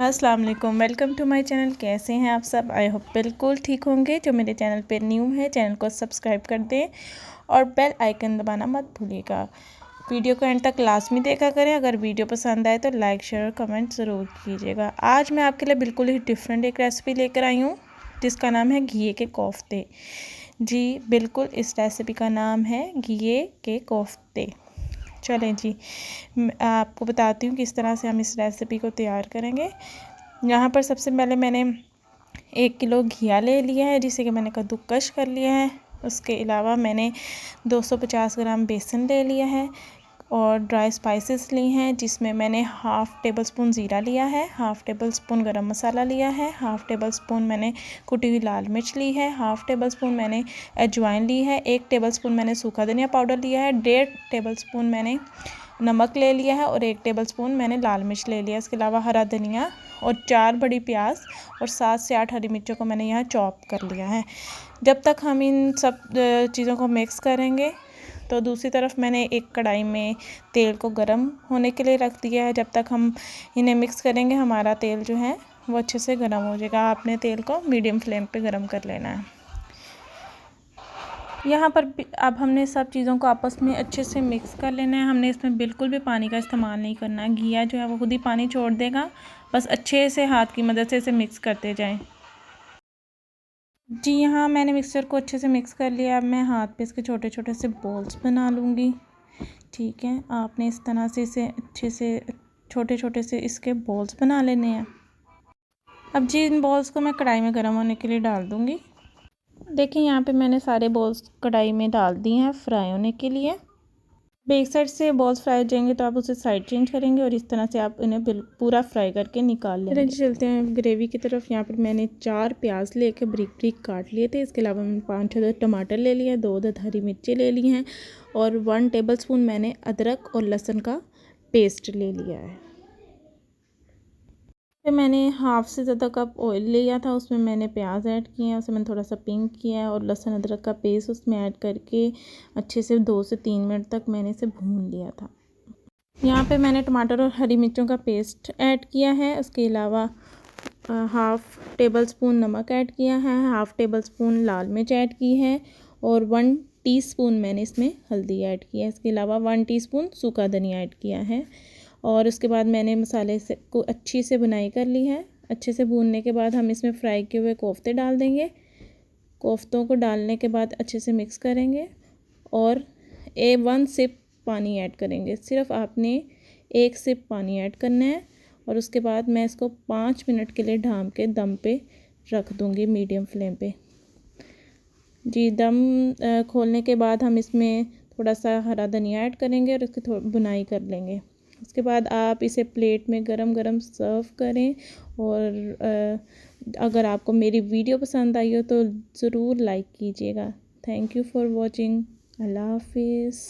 अस्सलाम वालेकुम, welcome to my channel. कैसे हैं आप सब? आई होप बिल्कुल ठीक होंगे। जो मेरे चैनल पे न्यू है, चैनल को सब्सक्राइब कर दें और बेल आइकन दबाना मत भूलिएगा। वीडियो को एंड तक लाजमी देखा करें। अगर वीडियो पसंद आए तो लाइक शेयर कमेंट ज़रूर कीजिएगा। आज मैं आपके लिए बिल्कुल ही डिफरेंट एक रेसिपी लेकर आई हूँ जिसका नाम है घिये के कोफ्ते। जी बिल्कुल, इस रेसिपी का नाम है घिये के कोफ्ते। चलें जी, आपको बताती हूँ किस तरह से हम इस रेसिपी को तैयार करेंगे। यहाँ पर सबसे पहले मैंने 1 किलो घिया ले लिया है जिसे कि मैंने कद्दूकस कर लिया है। उसके अलावा मैंने 250 ग्राम बेसन ले लिया है और ड्राई स्पाइसेस ली हैं, जिसमें मैंने हाफ़ टेबल स्पून ज़ीरा लिया है, हाफ़ टेबल स्पून गरम मसाला लिया है, हाफ़ टेबल स्पून मैंने कुटी हुई लाल मिर्च ली है, हाफ़ टेबल स्पून मैंने अजवाइन ली है, 1 टेबल स्पून मैंने सूखा धनिया पाउडर लिया है, 1.5 टेबल स्पून मैंने नमक ले लिया है और 1 टेबल स्पून मैंने लाल मिर्च ले लिया। इसके अलावा हरा धनिया और 4 बड़ी प्याज और 7 से 8 हरी मिर्चों को मैंने यहाँ चॉप कर लिया है। जब तक हम इन सब चीज़ों को मिक्स करेंगे तो दूसरी तरफ मैंने एक कढ़ाई में तेल को गर्म होने के लिए रख दिया है। जब तक हम इन्हें मिक्स करेंगे हमारा तेल जो है वो अच्छे से गर्म हो जाएगा। आपने तेल को मीडियम फ्लेम पे गर्म कर लेना है। यहाँ पर अब हमने सब चीज़ों को आपस में अच्छे से मिक्स कर लेना है। हमने इसमें बिल्कुल भी पानी का इस्तेमाल नहीं करना है। घिया जो है वो खुद ही पानी छोड़ देगा। बस अच्छे से हाथ की मदद से इसे मिक्स करते जाएं। जी यहाँ मैंने मिक्सचर को अच्छे से मिक्स कर लिया। अब मैं हाथ पे इसके छोटे छोटे से बॉल्स बना लूँगी। ठीक है, आपने इस तरह से इसे अच्छे से छोटे छोटे से इसके बॉल्स बना लेने हैं। अब जी इन बॉल्स को मैं कढ़ाई में गर्म होने के लिए डाल दूँगी। देखिए यहाँ पे मैंने सारे बॉल्स कढ़ाई में डाल दिए हैं फ्राई होने के लिए। एक साइड से बॉल्स फ्राई हो जाएंगे तो आप उसे साइड चेंज करेंगे और इस तरह से आप इन्हें पूरा फ्राई करके निकाल लेंगे। चलते हैं ग्रेवी की तरफ। यहाँ पर मैंने 4 प्याज लेके ब्रिक ब्रिक काट लिए थे। इसके अलावा मैंने 5 टमाटर ले लिए, 2 हरी मिर्ची ले ली हैं और 1 टेबल स्पून मैंने अदरक और लहसुन का पेस्ट ले लिया है। फिर मैंने हाफ़ से ज़्यादा कप ऑयल लिया था, उसमें मैंने प्याज ऐड किए हैं, उसे मैंने थोड़ा सा पिंक किया है और लहसुन अदरक का पेस्ट उसमें ऐड करके अच्छे से 2 से 3 मिनट तक मैंने इसे भून लिया था। यहाँ पे मैंने टमाटर और हरी मिर्चों का पेस्ट ऐड किया है। उसके अलावा हाफ़ टेबल स्पून नमक ऐड किया है, हाफ़ टेबल स्पून लाल मिर्च ऐड की है और 1 टीस्पून मैंने इसमें हल्दी ऐड किया है। इसके अलावा 1 टीस्पून सूखा धनिया ऐड किया है और उसके बाद मैंने मसाले से को अच्छी से भुनाई कर ली है। अच्छे से भूनने के बाद हम इसमें फ्राई किए हुए कोफ्ते डाल देंगे। कोफ्तों को डालने के बाद अच्छे से मिक्स करेंगे और 1 सिप पानी ऐड करेंगे। सिर्फ आपने 1 सिप पानी ऐड करना है और उसके बाद मैं इसको 5 मिनट के लिए ढाँप के दम पे रख दूँगी मीडियम फ्लेम पे। जी दम खोलने के बाद हम इसमें थोड़ा सा हरा धनिया ऐड करेंगे और इसकी भुनाई कर लेंगे। उसके बाद आप इसे प्लेट में गरम गरम सर्व करें और अगर आपको मेरी वीडियो पसंद आई हो तो ज़रूर लाइक कीजिएगा। Thank you for watching. अल्लाह हाफिज़।